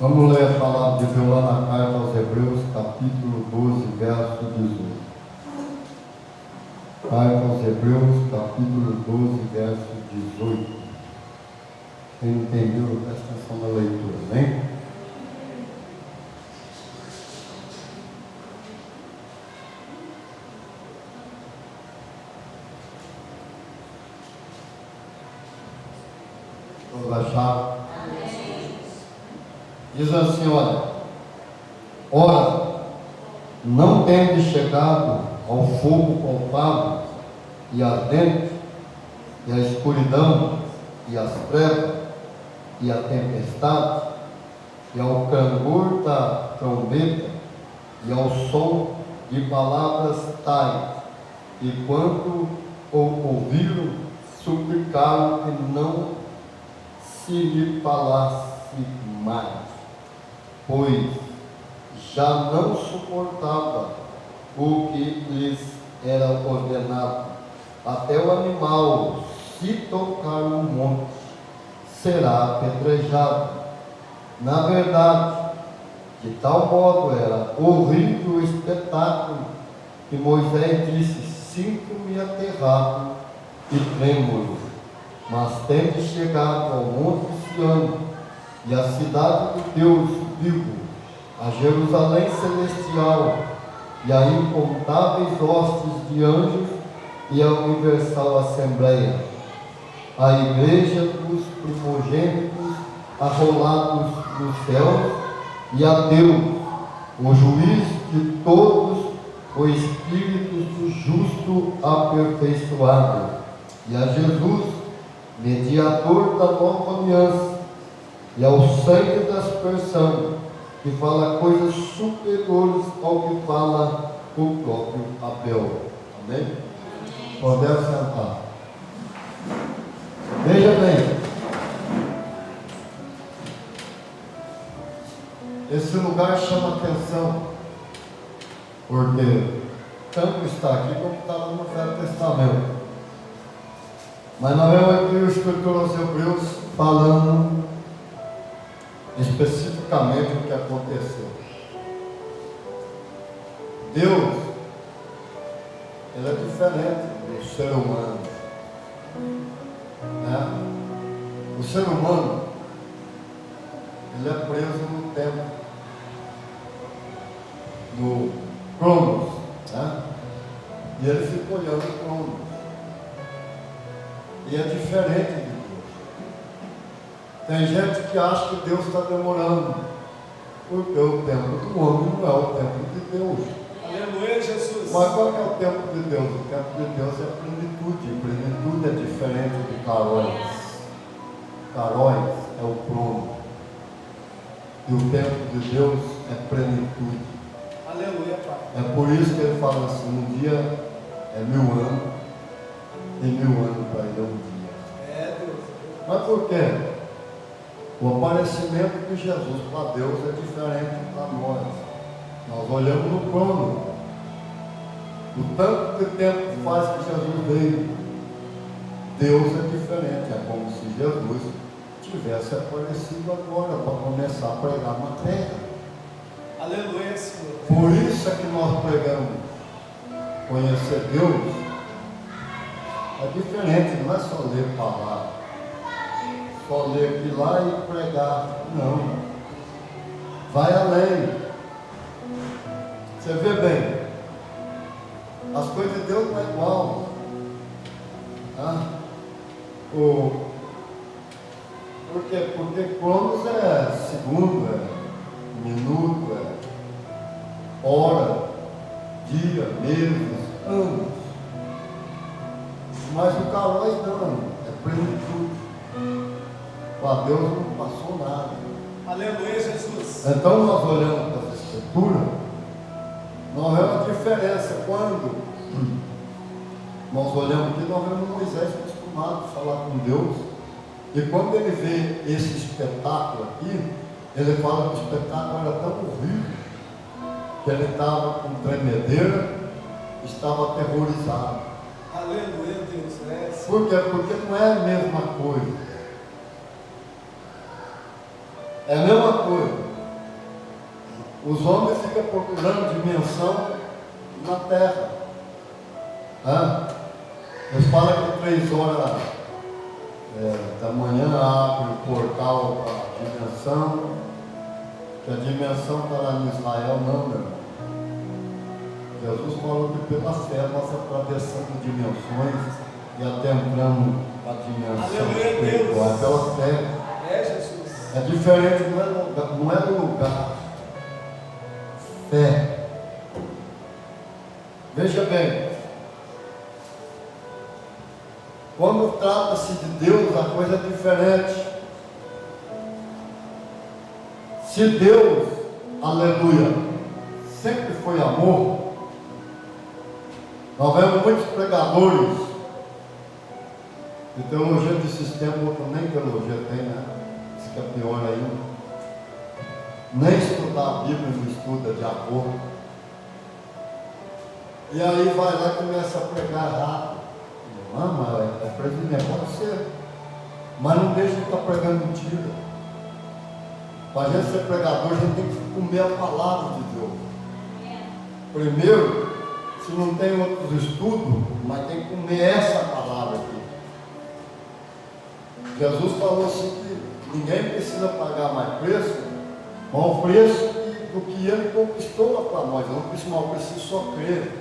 Vamos ler a palavra de Deus lá na carta aos Hebreus, capítulo 12, verso 18. Carta aos Hebreus, capítulo 12, verso 18. Quem entendeu, presta atenção na leitura, né? Todos acharam? Diz assim, ora, não tendes chegado ao fogo palpável e ardente, e a escuridão, e as trevas, e a tempestade, e ao clangor da trombeta, e ao som de palavras tais, e quando o ouviram, suplicaram que não se lhe falasse mais, pois já não suportava o que lhes era ordenado. Até o animal, se tocar no monte, será apedrejado. Na verdade, de tal modo era horrível o espetáculo, que Moisés disse: sinto-me aterrado e trêmulo. Mas tende chegado ao monte Sião, e à cidade do Deus vivo, a Jerusalém celestial, e a incontáveis hostes de anjos, e a universal assembleia, a igreja dos primogênitos arrolados nos céus, e a Deus, o juiz de todos, o Espírito do justo aperfeiçoado, e a Jesus, mediador da nova aliança, e ao sangue da aspersão, que fala coisas superiores ao que fala o próprio Abel. Amém? Podemos sentar. Veja bem, esse lugar chama atenção, porque tanto está aqui como está lá no Velho Testamento. Mas nós vemos aqui o escritor aos Hebreus falando especificamente o que aconteceu. Deus, ele é diferente do ser humano, né? O ser humano, ele é preso no tempo, no Cronos, né? E ele fica olhando o Cronos. E é diferente de Deus. Tem gente que acha que Deus está demorando, porque o tempo do homem não é o tempo de Deus. Aleluia, Jesus. Mas qual é o tempo de Deus? O tempo de Deus é plenitude. Plenitude é diferente de Caróis. Caróis é o Crono. E o tempo de Deus é plenitude. Aleluia, Pai. É por isso que ele fala assim: um dia é 1000 anos, e 1000 anos para ele é um dia. É, Deus. Mas por quê? O aparecimento de Jesus para Deus é diferente para nós. Nós olhamos no crono. O tanto de tempo que faz que Jesus veio. Deus é diferente. É como se Jesus tivesse aparecido agora para começar a pregar na terra. Aleluia, Senhor. Por isso é que nós pregamos. Conhecer Deus é diferente, não é só ler palavra, só ler aqui lá e pregar. Não. Vai além. Você vê bem, as coisas de Deus não é igual. Tá? Por quê? Porque Cronos é segundo, é minuto, é hora, dia, meses, anos. Mas o Caróis não, é plenitude. Para Deus não passou nada. Aleluia, Jesus. Então nós olhamos para essa escritura, nós vemos a diferença. Quando nós olhamos aqui, nós vemos Moisés acostumado a falar com Deus. E quando ele vê esse espetáculo aqui, ele fala que o espetáculo era tão horrível que ele estava com tremedeira, estava aterrorizado. Aleluia, Deus. Por quê? Porque não é a mesma coisa. É a mesma coisa. Os homens ficam procurando dimensão na terra. Eles falam que 3 horas da manhã abre o portal para a dimensão, que a dimensão está lá em Israel, não, meu irmão. Jesus falou que pela fé nós atravessamos dimensões e adentramos a dimensão espiritual. É pela fé. É, Jesus. É diferente, não é lugar. Fé. Veja bem. Quando trata-se de Deus, a coisa é diferente. Se Deus, aleluia, sempre foi amor, nós vemos muitos pregadores de teologia de sistema, outro nem teologia tem, né? Isso que é pior ainda. Nem estudar a Bíblia não estuda de amor. E aí vai lá e começa a pregar errado. Não, mas é presidente, pode ser. Mas não deixa de estar pregando mentira. Para a gente ser pregador, a gente tem que comer a palavra de Deus. Primeiro, se não tem outros estudos, mas tem que comer essa palavra aqui. Jesus falou assim que ninguém precisa pagar mais preço, mas o preço do que ele conquistou lá para nós. Eu preciso só crer.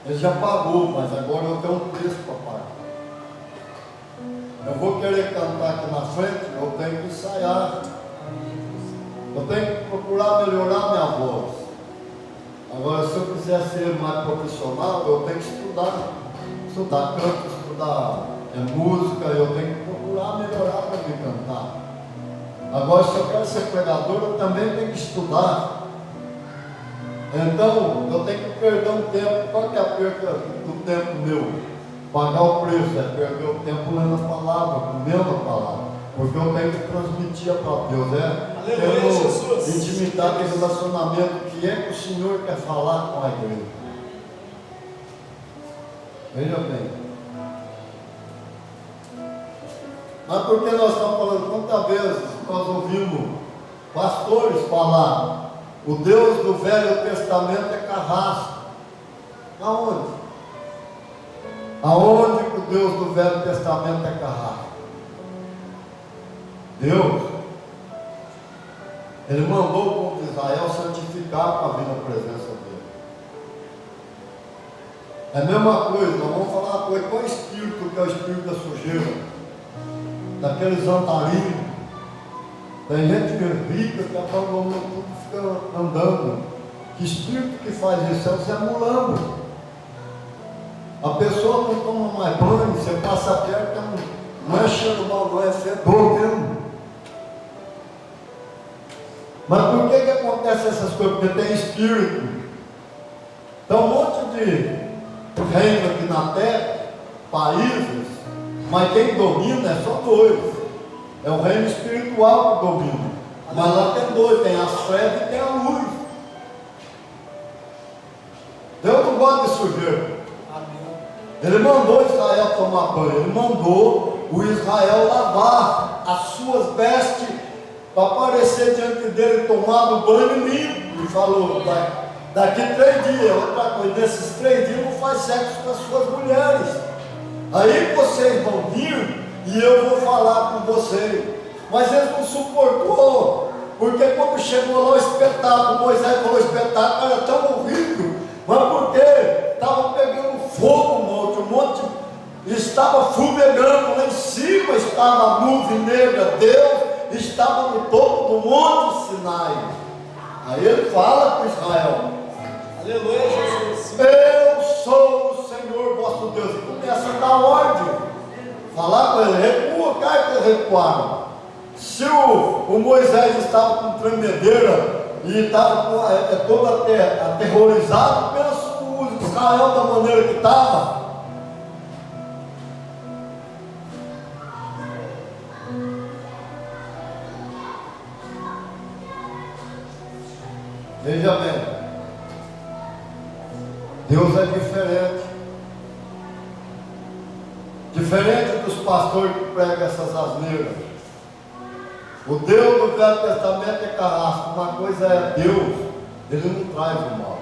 Ele já pagou, mas agora eu tenho um preço para pagar. Eu vou querer cantar aqui na frente, eu tenho que ensaiar. Eu tenho que procurar melhorar minha voz. Agora, se eu quiser ser mais profissional, eu tenho que estudar canto, estudar música, eu tenho que procurar melhorar para me cantar. Agora, se eu quero ser pregador, eu também tenho que estudar. Então, eu tenho que perder um tempo. Qual que é a perda do tempo meu? Pagar o preço, é perder o tempo lendo a palavra, comendo a palavra. Porque eu tenho que transmitir para Deus, tendo intimidade e relacionamento, que é que o Senhor quer falar com a igreja. Veja bem. Mas por que nós estamos falando? Quantas vezes nós ouvimos pastores falar: o Deus do Velho Testamento é carrasco. Aonde? Aonde que o Deus do Velho Testamento é carrasco? Deus, Ele mandou o povo de Israel santificar para vir na presença dEle. É a mesma coisa, nós vamos falar uma coisa: qual é o espírito que é o espírito da sujeira? Daqueles andarilhos. Tem gente rica que abandonou tudo, fica andando. Que espírito que faz isso? É o Zé Mulambo. A pessoa não toma mais banho, você passa perto, não é cheiro mal, não é fedor mesmo. Mas por que acontece essas coisas? Porque tem espírito. Então um monte de reino aqui na terra, países, mas quem domina é só 2. É o reino espiritual que domina. Mas lá tem 2, tem as trevas e tem a luz. Deus não gosta de sujeira. Ele mandou Israel tomar banho, ele mandou o Israel lavar as suas vestes para aparecer diante dele tomado banho limpo. E falou: daqui 3 dias, outra coisa, nesses 3 dias não faz sexo com as suas mulheres. Aí vocês vão vir e eu vou falar com vocês. Mas ele não suportou, porque quando chegou lá o espetáculo, Moisés falou: o espetáculo era tão horrível, mas porque estava pegando fogo no monte estava fumegando, lá em cima estava a nuvem negra, Deus estava no topo do monte Sinai. Aí ele fala para Israel: aleluia, Jesus. Eu sou o Senhor vosso Deus. E começa a dar ordem, falar com ele: recua, cai que eles recuaram. Se o Moisés estava com tremedeira e estava todo aterrorizado, pensa o Israel da maneira que estava. Veja bem, Deus é diferente. Diferente dos pastores que pregam essas asneiras. O Deus do Velho Testamento é carrasco. Uma coisa é Deus, Ele não traz o mal.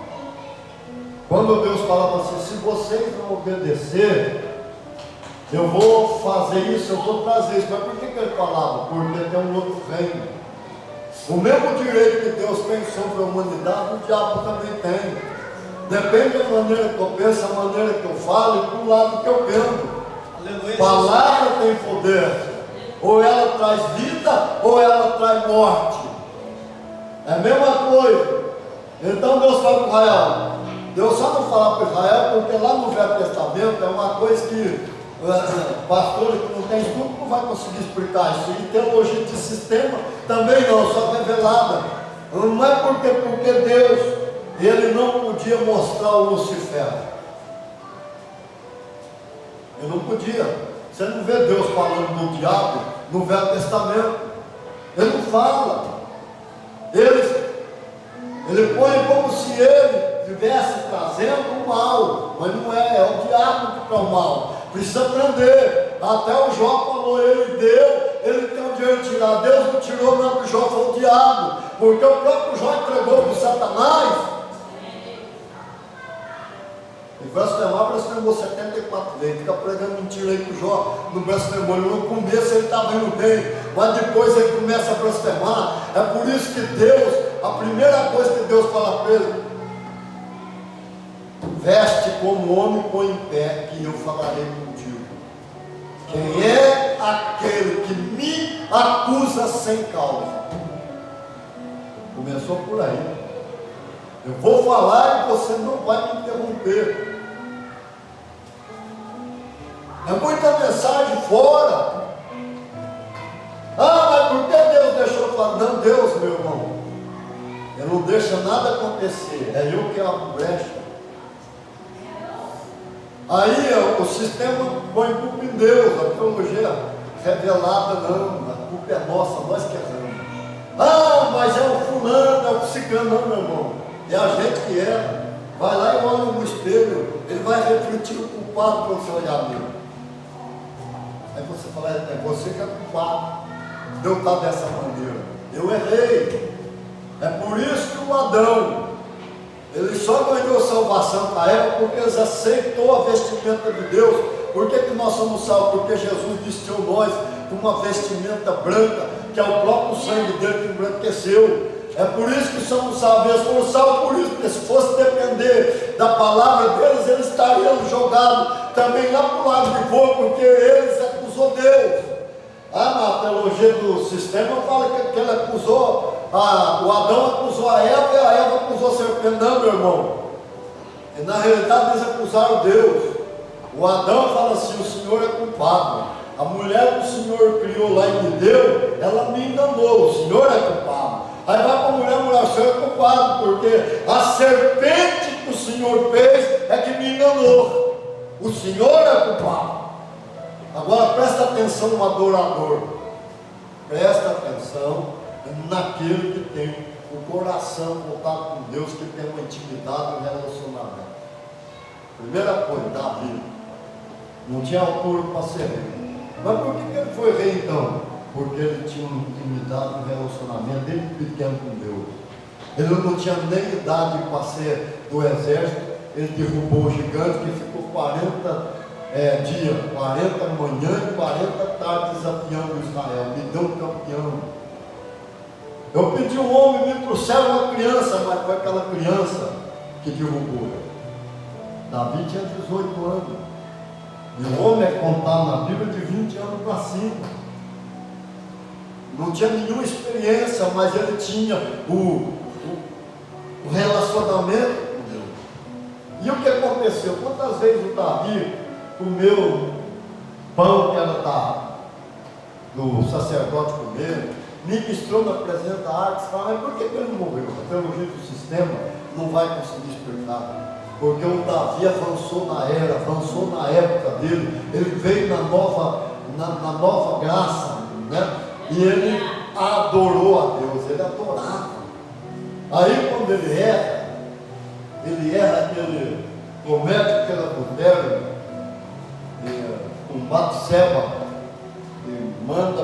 Quando Deus falava assim, se vocês não obedecerem, eu vou fazer isso, eu vou trazer isso. Mas por que Ele falava? Porque tem um outro reino. O mesmo direito que Deus tem sobre a humanidade, o diabo também tem. Depende da maneira que eu penso, a maneira que eu falo e do lado que eu penso. Aleluia. Palavra tem poder. Ou ela traz vida, ou ela traz morte. É a mesma coisa. Então Deus fala para Israel. Deus só não fala para Israel, porque lá no Velho Testamento é uma coisa que pastores que não tem estudo não vai conseguir explicar isso. E teologia de sistema também não, só revelada. Não é porque Deus, Ele não podia mostrar o Lucifer. Ele não podia. Você não vê Deus falando do diabo no Velho Testamento. Ele não fala. Ele põe como se ele estivesse trazendo o mal. Mas não é, é o diabo que traz o mal. Precisa aprender. Até o Jó falou, ele deu, ele tem o direito de tirar. Deus não tirou, não, que o Jó foi o diabo. Porque o próprio Jó entregou para o Satanás. E blasfemou 74 vezes, fica pregando mentira aí pro Jó, no blasfemou. No começo ele estava indo bem, mas depois ele começa a blasfemar. É por isso que Deus, a primeira coisa que Deus fala para ele, veste como homem, põe em pé, que eu falarei contigo. Quem é aquele que me acusa sem causa? Começou por aí. Eu vou falar e você não vai me interromper. É muita mensagem fora. Ah, mas por que Deus deixou falar? Não, Deus, meu irmão, Ele não deixa nada acontecer. É eu que abro brecha. Aí o sistema põe culpa em Deus. A teologia revelada não. A culpa é nossa, nós que erramos. Ah, mas é o fulano, é o ciclano. Não, meu irmão. É a gente que erra. Vai lá e olha no espelho. Ele vai refletir o culpado quando você olhar nele. Aí você fala, é você que é culpado. Deus está dessa maneira. Eu errei. É por isso que o Adão, ele só ganhou salvação para Eva porque eles aceitou a vestimenta de Deus. Por que nós somos salvos? Porque Jesus vestiu nós com uma vestimenta branca, que é o próprio sangue dele que embranqueceu. É por isso que somos salvos. Eles foram salvos por isso, porque se fosse depender da palavra deles, eles estariam jogados também lá para o lado de fogo, porque eles acusou Deus. Na teologia do sistema fala que ele acusou, o Adão acusou a Eva e a Eva acusou a serpente. Não, meu irmão. E na realidade eles acusaram Deus. O Adão fala assim, o Senhor é culpado. A mulher que o Senhor criou lá e me deu, ela me enganou, o Senhor é culpado. Aí vai para a mulher, o Senhor é culpado, porque a serpente que o Senhor fez é que me enganou. O Senhor é culpado. Agora presta atenção no adorador. Presta atenção naquele que tem o coração voltado com Deus, que tem uma intimidade, um relacionamento. Primeira coisa, Davi não tinha altura para ser rei. Mas por que ele foi rei então? Porque ele tinha uma intimidade, um relacionamento desde pequeno com Deus. Ele não tinha nem idade para ser do exército. Ele derrubou o gigante que ficou 40 dias, 40 manhã e 40 tardes desafiando Israel. Me deu um campeão. Eu pedi um homem, me trouxeram uma criança, mas foi aquela criança que derrubou. Davi tinha 18 anos. E o homem é contado na Bíblia de 20 anos para cima. Não tinha nenhuma experiência, mas ele tinha o relacionamento com Deus. E o que aconteceu? Quantas vezes o Davi comeu pão que era do sacerdote comer, ministrou na presença da arte, fala, mas por que ele não morreu? A teologia do sistema não vai conseguir explicar. Porque o Davi avançou na era, avançou na época dele, ele veio na nova graça, né? E ele adorou a Deus, ele adorava. Aí quando ele erra aquele, comete aquele adultério com Batseba, e manda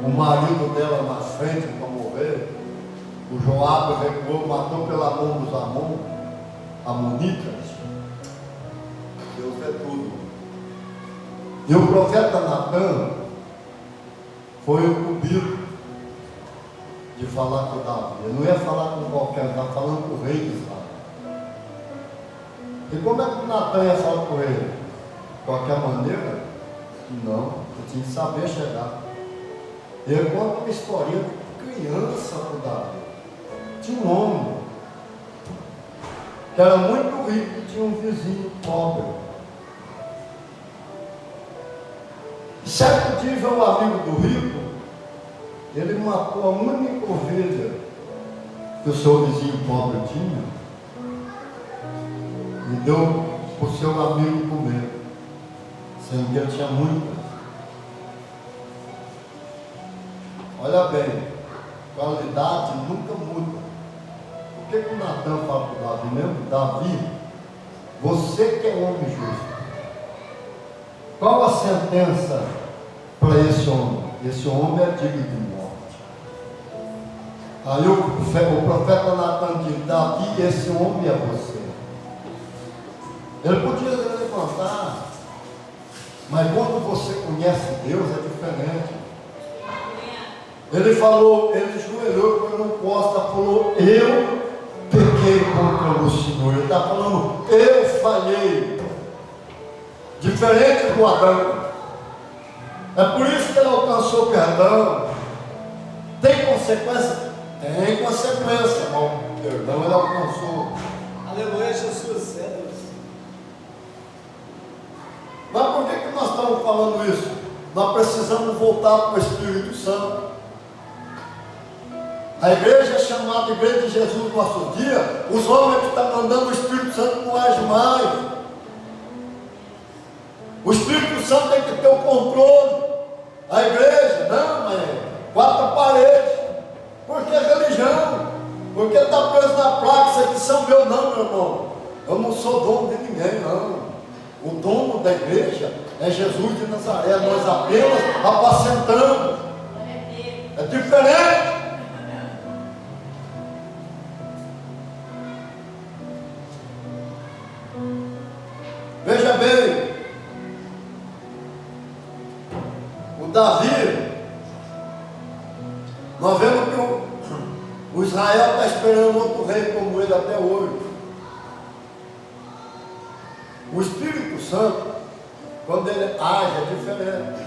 o marido dela na frente para morrer. O Joabe recuou, matou pela mão dos amonitas. Deus é tudo. E o profeta Natan foi incumbido de falar com Davi. Ele não ia falar com qualquer, estava falando com o rei de Israel. E como é que Natan ia falar com ele? De qualquer maneira? Não, ele tinha que saber chegar. Ele conta uma historinha de criança com Davi. Tinha um homem que era muito rico e tinha um vizinho pobre. Certo dia, o amigo do rico, ele matou a única ovelha que o seu vizinho pobre tinha e deu para o seu amigo comer, sendo que ele tinha muitas. Olha bem, qualidade nunca muda. O que o Natan fala para o Davi mesmo? Davi, você que é homem justo, qual a sentença para esse homem? Esse homem é digno de morte. Aí o profeta Natan diz: Davi, esse homem é você. Ele podia levantar, mas quando você conhece Deus é diferente. Ele falou, ele joelhou, põe no costa, falou: eu pequei contra o Senhor. Ele está falando: eu falhei. Diferente do Adão. É por isso que ele alcançou perdão. Tem consequência? Tem consequência, irmão. Perdão ele alcançou. Aleluia, Jesus. É Deus. Mas por que nós estamos falando isso? Nós precisamos voltar para o Espírito Santo. A igreja é chamada Igreja de Jesus no nosso dia. Os homens que estão mandando o Espírito Santo não agem mais. O Espírito Santo tem que ter o controle. A igreja, não, é quatro paredes. Porque é religião. Porque está preso na placa, isso aqui são meu, não, meu irmão. Eu não sou dono de ninguém, não. O dono da igreja é Jesus de Nazaré. Nós apenas apacentamos. É diferente. Veja bem, o Davi, nós vemos que o Israel está esperando outro rei como ele até hoje. O Espírito Santo, quando ele age, é diferente.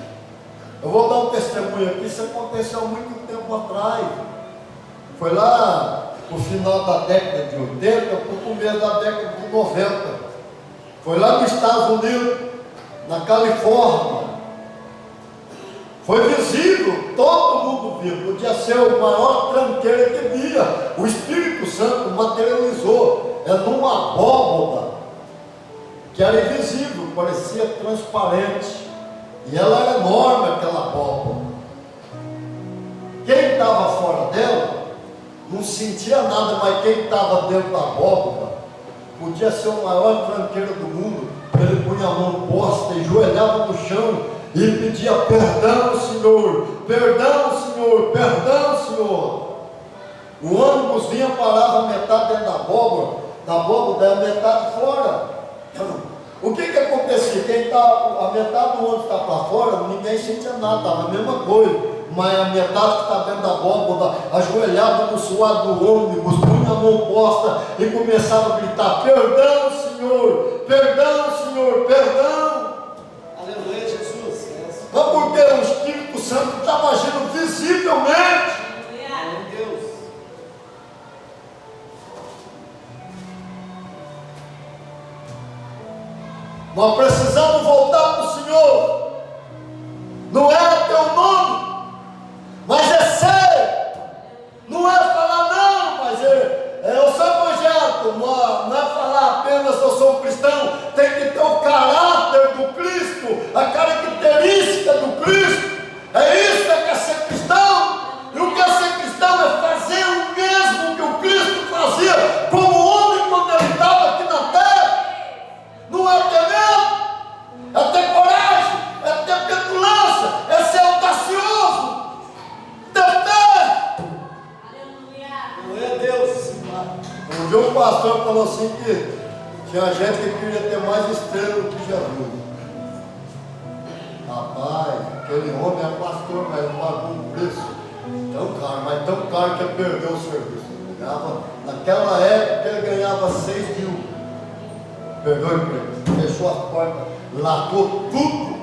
Eu vou dar um testemunho aqui, isso aconteceu há muito tempo atrás. Foi lá no final da década de 80, para o começo da década de 90. Foi lá nos Estados Unidos, na Califórnia. Foi visível, todo mundo viu. Podia ser o maior tranqueiro que via. O Espírito Santo materializou. É numa abóboda que era invisível, parecia transparente. E ela era enorme, aquela abóboda. Quem estava fora dela não sentia nada, mas quem estava dentro da abóboda podia ser o maior tranqueiro do mundo. Ele punha a mão posta e joelhava no chão e pedia: perdão, Senhor, perdão, Senhor, perdão, Senhor. O ônibus vinha, parava metade dentro da abóboda e a metade fora. O que acontecia? A metade do ônibus está para fora, ninguém sentia nada, estava a mesma coisa. Mas a metade que está dentro da abóboda ajoelhava no suado do ônibus, punha a mão posta e começava a gritar: perdão, Senhor, perdão, Senhor, perdão. Aleluia, Jesus. Mas porque o Espírito Santo estava agindo visivelmente. Meu Deus. Nós precisamos voltar para o Senhor. Não é teu nome, mas é sério. Não é falar não, mas eu sou evangélico. Não é falar apenas eu sou um cristão. Tem que ter o caráter do Cristo, a característica do Cristo. É isso que é ser cristão. E o que é ser cristão é fazer o mesmo que o Cristo fazia como homem quando ele estava aqui na terra. Não é ter medo, é ter coragem. Um dia um pastor falou assim que tinha gente que queria ter mais estrela do que Jesus. Rapaz, aquele homem é pastor, mas não pagou um preço tão caro, mas tão caro que ele perdeu o serviço. Ele ganhava, naquela época ele ganhava 6 mil. Perdeu o emprego, fechou as portas, largou tudo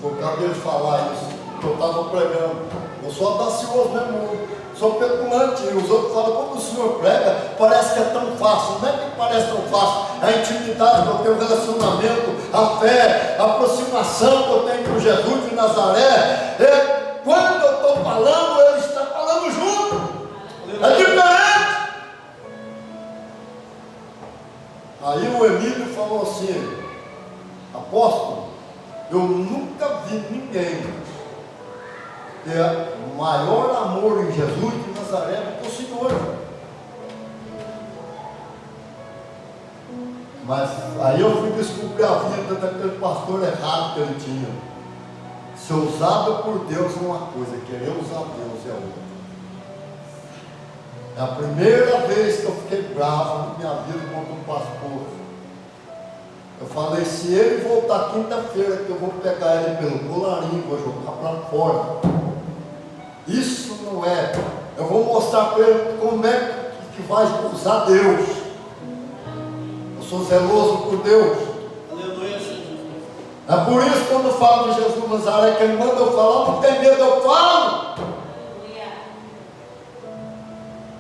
por causa dele falar isso. Eu estava pregando. Eu sou audacioso mesmo, sou petulante. Os outros falam, quando o senhor prega, parece que é tão fácil. Não é que parece tão fácil. A intimidade que eu tenho, o relacionamento, a fé, a aproximação que eu tenho com Jesus de Nazaré. Quando eu estou falando, ele está falando junto. É diferente. Aí o Emílio falou assim, apóstolo, eu nunca vi ninguém ter maior amor em Jesus de Nazaré do que o Senhor. Mas aí eu fui descobrir a vida daquele pastor errado que ele tinha. Ser usado por Deus é uma coisa, querer usar Deus é outra. É a primeira vez que eu fiquei bravo na minha vida contra um pastor. Eu falei, se ele voltar quinta-feira, que eu vou pegar ele pelo colarinho, vou jogar para fora. Isso não é. Eu vou mostrar para ele como é que vai usar Deus. Eu sou zeloso por Deus. Aleluia, Jesus. É por isso que quando eu falo de Jesus Nazaré, que ele manda eu falar, não tem medo, eu falo.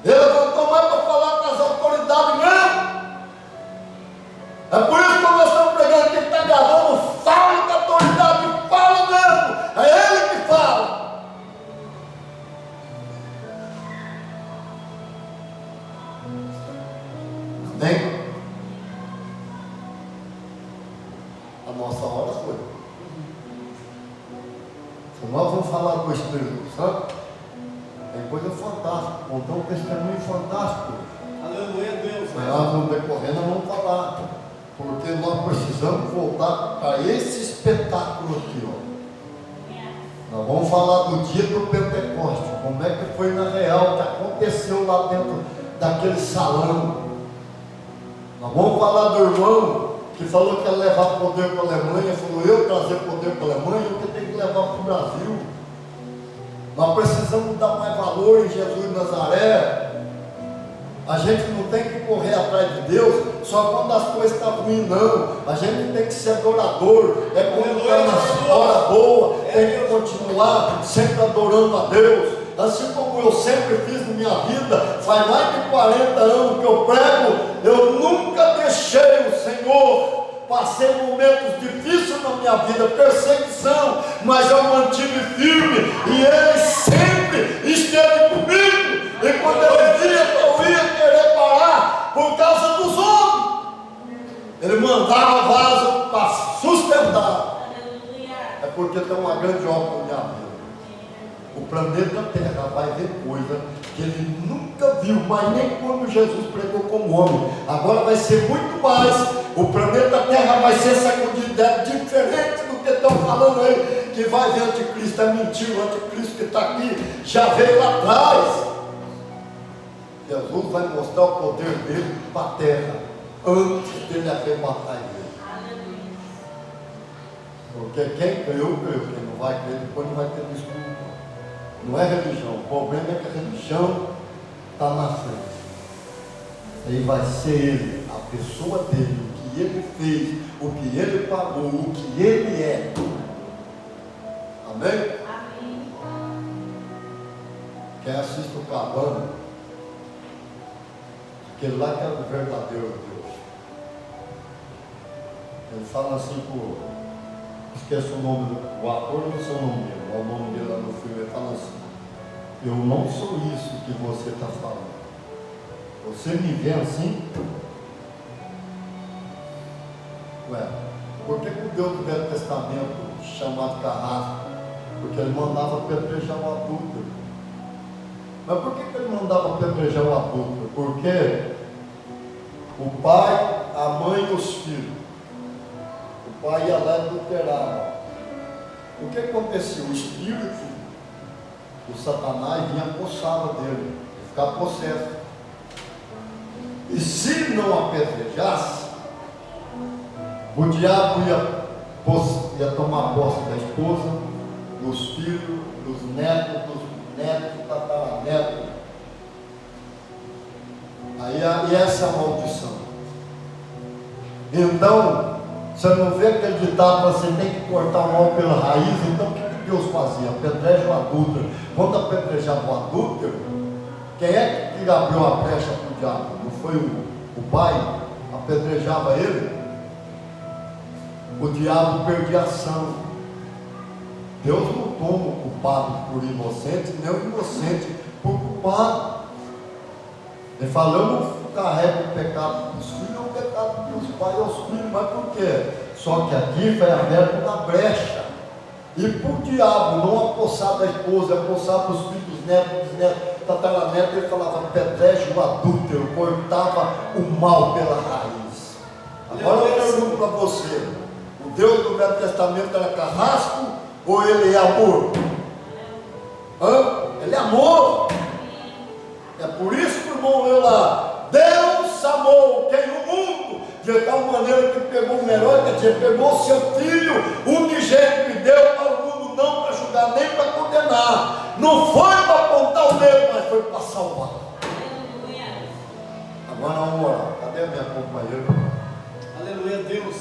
Ele levantou mais para falar com as autoridades mesmo. É por isso que nós estamos pregando, quem está gravando, fala com a autoridade, fala mesmo. É ele que fala. Amém? A nossa hora foi. Se nós vamos falar do Espírito Santo, tem coisa fantástica, contar um testemunho fantástico. Aleluia, Deus. Mas nós vamos decorrer, nós vamos falar. Porque nós precisamos voltar para esse espetáculo aqui, ó. Nós vamos falar do dia do Pentecoste, como é que foi na real, o que aconteceu lá dentro daquele salão. Nós vamos falar do irmão que falou que ia levar poder para a Alemanha, falou eu trazer poder para a Alemanha, eu que tenho que levar para o Brasil. Nós precisamos dar mais valor em Jesus de Nazaré. A gente não tem que correr atrás de Deus só quando as coisas estão ruins, não. A gente tem que ser adorador. É quando está na hora boa, tem que continuar sempre adorando a Deus. Assim como eu sempre fiz na minha vida, faz mais de 40 anos que eu prego, eu nunca deixei o Senhor. Passei momentos difíceis na minha vida, perseguição, mas eu mantive firme e Ele sempre esteve comigo. E quando Ele via que eu ia querer parar por causa dos homens, Ele mandava vaso para sustentar. É porque tem uma grande obra na minha vida. O planeta Terra vai ver coisa que ele nunca viu, mas nem quando Jesus pregou como homem. Agora vai ser muito mais. O planeta Terra vai ser sacudido, é diferente do que estão falando aí, que vai ver anticristo. É mentira, o anticristo que está aqui já veio lá atrás. Jesus vai mostrar o poder dele para a terra, antes dele arrebatar ele. Porque quem creu, creu. Quem não vai crer, depois não vai ter desculpa. Não é religião, o problema é que a religião está na frente. Aí vai ser ele, a pessoa dele, o que ele fez, o que ele pagou, o que ele é. Amém? Amém. Quem assiste o Cabana, aquele lá que é o verdadeiro Deus. Ele fala assim por. Esqueço o nome do ator, não sei o nome dele, o nome dele lá no filme, ele fala assim: eu não sou isso que você está falando. Você me vê assim? Ué, por que o Deus do Velho Testamento, chamado Carrasco? Porque ele mandava apedrejar o adúltero. Mas por que ele mandava apedrejar o adúltero? Porque o pai, a mãe e os filhos, o pai ia lá e adulterava. O que acontecia? O espírito do Satanás vinha, coçava dele, ele ficava possesso. E se não apedrejasse, o diabo ia tomar posse da esposa, dos filhos, dos netos, dos netos, tataranetos. Aí essa é a maldição. Então, você não vê aquele ditado, você tem que cortar o mal pela raiz. Então o que Deus fazia? Apedreja o adúltero. Quando apedrejava o adúltero, quem é que abriu a brecha para o diabo? Não foi o pai? Apedrejava ele. O diabo perdia a ação. Deus não toma o culpado por inocente, nem o inocente por culpado. Ele fala, eu não carrego o pecado dos filhos, o pecado dos pais aos filhos. Mas por quê? Só que aqui foi aberto uma brecha. E para o diabo não apossar da esposa, apossar dos filhos, dos netos, bisnetos, tataranetos, ele falava, apedreja o adúltero, cortava o mal pela raiz. Agora eu pergunto para você, o Deus do Velho Testamento era carrasco ou ele é amor? Ele é amor. É por isso que o irmão leu lá, Deus amou quem o mundo, de tal maneira que pegou o melhor, quer dizer, pegou o seu filho unigênito e deu para o mundo, não para julgar, nem para condenar. Não foi para apontar o dedo, mas foi para salvar. Agora vamos orar. Cadê a minha companheira? Aleluia, Deus.